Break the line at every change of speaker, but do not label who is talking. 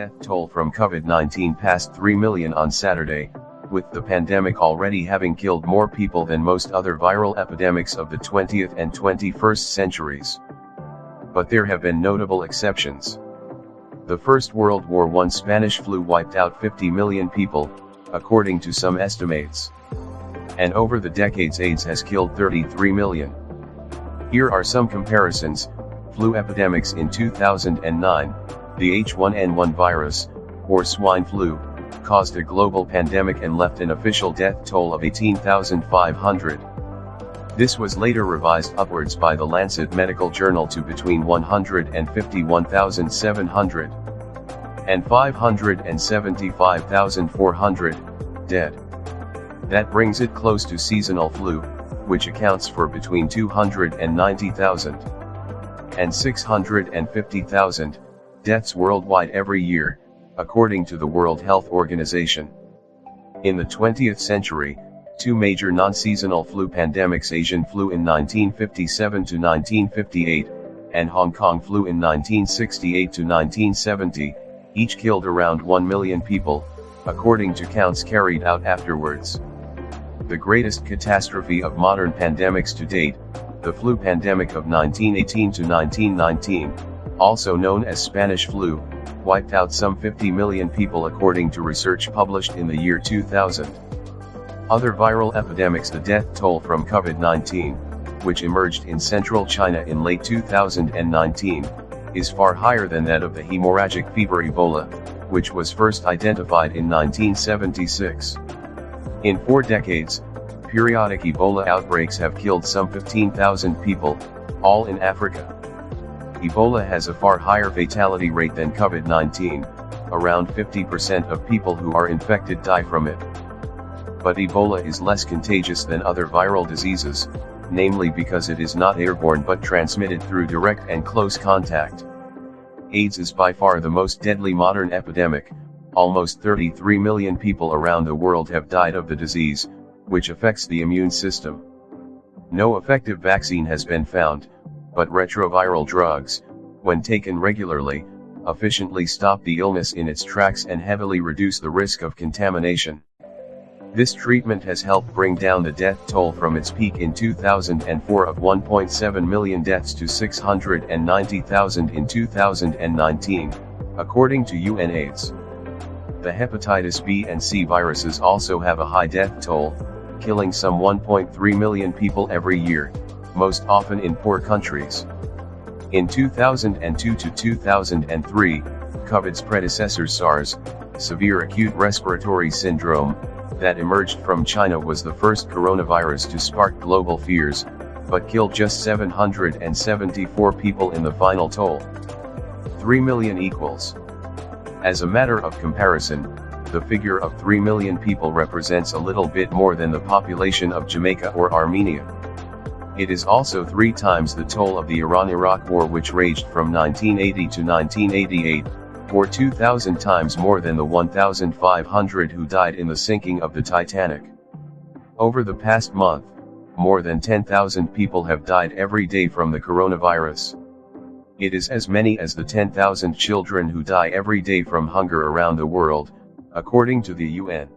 death toll from COVID-19 passed 3 million on Saturday, with the pandemic already having killed more people than most other viral epidemics of the 20th and 21st centuries. But there have been notable exceptions. The First World War I Spanish flu wiped out 50 million people, according to some estimates. And over the decades AIDS has killed 33 million. Here are some comparisons. Flu epidemics in 2009, the H1N1 virus, or swine flu, caused a global pandemic and left an official death toll of 18,500. This was later revised upwards by the Lancet Medical Journal to between 151,700 and 575,400 dead. That brings it close to seasonal flu, which accounts for between 290,000 and 650,000 deaths worldwide every year, according to the World Health Organization. In the 20th century, two major non-seasonal flu pandemics, Asian flu in 1957 to 1958, and Hong Kong flu in 1968 to 1970, each killed around 1 million people, according to counts carried out afterwards. The greatest catastrophe of modern pandemics to date, the flu pandemic of 1918 to 1919, also known as Spanish flu, wiped out some 50 million people according to research published in the year 2000. Other viral epidemics. The death toll from COVID-19, which emerged in central China in late 2019, is far higher than that of the hemorrhagic fever Ebola, which was first identified in 1976. In 4 decades, periodic Ebola outbreaks have killed some 15,000 people, all in Africa. Ebola has a far higher fatality rate than COVID-19, around 50% of people who are infected die from it. But Ebola is less contagious than other viral diseases, namely because it is not airborne but transmitted through direct and close contact. AIDS is by far the most deadly modern epidemic. Almost 33 million people around the world have died of the disease, which affects the immune system. No effective vaccine has been found, but retroviral drugs, when taken regularly, efficiently stop the illness in its tracks and heavily reduce the risk of contamination. This treatment has helped bring down the death toll from its peak in 2004 of 1.7 million deaths to 690,000 in 2019, according to UNAIDS. The hepatitis B and C viruses also have a high death toll, killing some 1.3 million people every year, most often in poor countries. In 2002 to 2003, COVID's predecessor SARS, severe acute respiratory syndrome, that emerged from China was the first coronavirus to spark global fears, but killed just 774 people in the final toll. 3 million equals. As a matter of comparison, the figure of 3 million people represents a little bit more than the population of Jamaica or Armenia. It is also 3 times the toll of the Iran-Iraq War, which raged from 1980 to 1988, or 2,000 times more than the 1,500 who died in the sinking of the Titanic. Over the past month, more than 10,000 people have died every day from the coronavirus. It is as many as the 10,000 children who die every day from hunger around the world, according to the UN.